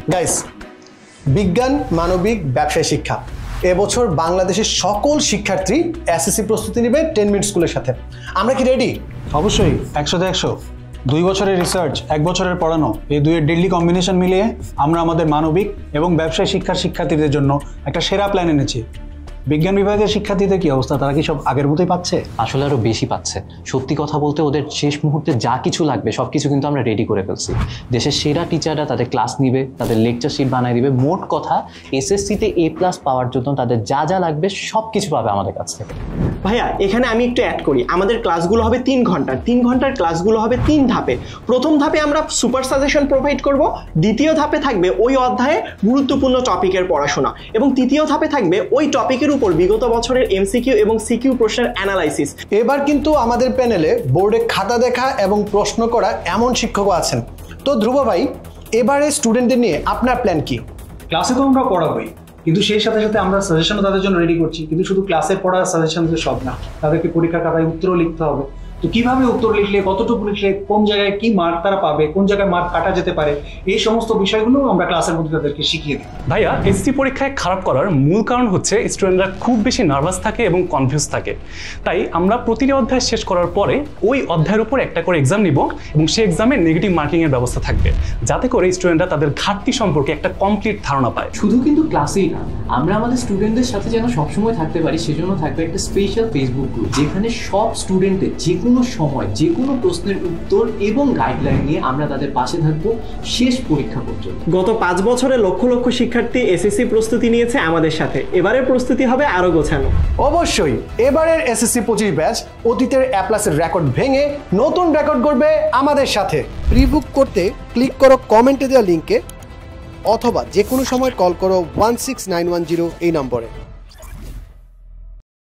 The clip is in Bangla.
গাইস, বিজ্ঞান, মানবিক, ব্যবসায় শিক্ষা এবছর বাংলাদেশের সকল শিক্ষার্থী এসএসসি প্রস্তুতি নেবে 10 মিনিট স্কুলের সাথে। আমরা কি রেডি? অবশ্যই, 100তে 100। 2 বছরের রিসার্চ, 1 বছরের পড়ানো, এই দুইয়ের ডেডলি কম্বিনেশন মিলিয়ে আমরা আমাদের মানবিক এবং ব্যবসায় শিক্ষার শিক্ষার্থীদের জন্য একটা সেরা প্ল্যান এনেছি। বিজ্ঞান বিভাগের শিক্ষার্থীদের কি অবস্থা? তারা কি সব আগের মতোই পাচ্ছে? আসলে আরো বেশি পাচ্ছে। সত্যি কথা বলতে ওদের শেষ মুহূর্তে যা কিছু লাগবে সবকিছু কিন্তু আমরা রেডি করে ফেলছি। দেশের সেরা টিচাররা তাদের ক্লাস নিবে, তাদের লেকচার শিট বানিয়ে দিবে। মোট কথা এসএসসিতে A+ পাওয়ার জন্য তাদের যা যা লাগবে সবকিছু পাবে আমাদের কাছ থেকে। ভাইয়া, এখানে আমি একটু অ্যাড করি, আমাদের ক্লাসগুলো হবে 3 ঘন্টার। 3 ঘন্টার ক্লাসগুলো হবে 3 ধাপে। প্রথম ধাপে আমরা সুপার সাজেশন প্রোভাইড করব, দ্বিতীয় ধাপে থাকবে ওই অধ্যায়ে গুরুত্বপূর্ণ টপিকের পড়াশোনা, এবং তৃতীয় ধাপে থাকবে ওই টপিকের উপর বিগত বছরের এমসিকিউ এবং সিকিউ প্রশ্নের অ্যানালাইসিস। এবার কিন্তু আমাদের প্যানেলে বোর্ডে খাতা দেখা এবং প্রশ্ন করা এমন শিক্ষকও আছেন। তো ধ্রুব ভাই, এবারে স্টুডেন্টদের নিয়ে আপনার প্ল্যান কি? ক্লাসে তো আমরা পড়াবোই, কিন্তু সেই সাথে সাথে আমরা সাজেশনও তাদের জন্য রেডি করছি। কিন্তু শুধু ক্লাসে পড়া সাজেশন তো সব না, তাদেরকে পরীক্ষার খাতায় উত্তরও লিখতে হবে। তো কিভাবে উত্তর লিখলে, কতটুকু লিখলে, কোন জায়গায় কি মার্ক তারা পাবে, কোন জায়গায় মার্ক কাটা যেতে পারে, এই সমস্ত বিষয়গুলো আমরা ক্লাসের মধ্যে তাদেরকে শিখিয়ে দিই। ভাইয়া, এসএসসি পরীক্ষায় খারাপ করার মূল কারণ হচ্ছে স্টুডেন্টরা খুব বেশি নার্ভাস থাকে এবং কনফিউজ থাকে। তাই আমরা প্রতিটি অধ্যায় শেষ করার পরে ওই অধ্যায়ের উপর একটা করে এক্সাম নিব এবং সেই এক্সামে নেগেটিভ মার্কিং এর ব্যবস্থা থাকবে, যাতে করে স্টুডেন্টরা তাদের ঘাটতি সম্পর্কে একটা কমপ্লিট ধারণা পায়। শুধু কিন্তু ক্লাসেই না, আমরা আমাদের স্টুডেন্টদের সাথে যেন সবসময় থাকতে পারি, সেজন্য থাকবে একটা স্পেশাল ফেসবুক গ্রুপ, যেখানে সব স্টুডেন্টদের যে কোনো সময় যে কোনো প্রশ্নের উত্তর এবং গাইডলাইন নিয়ে আমরা তাদের পাশে থাকবো শেষ পরীক্ষা পর্যন্ত। গত 5 বছরে লক্ষ লক্ষ শিক্ষার্থী এসএসসি প্রস্তুতি নিয়েছে আমাদের সাথে। এবারের প্রস্তুতি হবে আরো গোছানো। অবশ্যই এবারের এসএসসি 25 ব্যাচ অতীতের A+-এর রেকর্ড ভেঙে নতুন রেকর্ড করবে আমাদের সাথে। প্রি-বুক করতে ক্লিক করো কমেন্টে দেওয়া লিঙ্কে, অথবা যে কোনো সময় কল করো 16910 এই নম্বরে।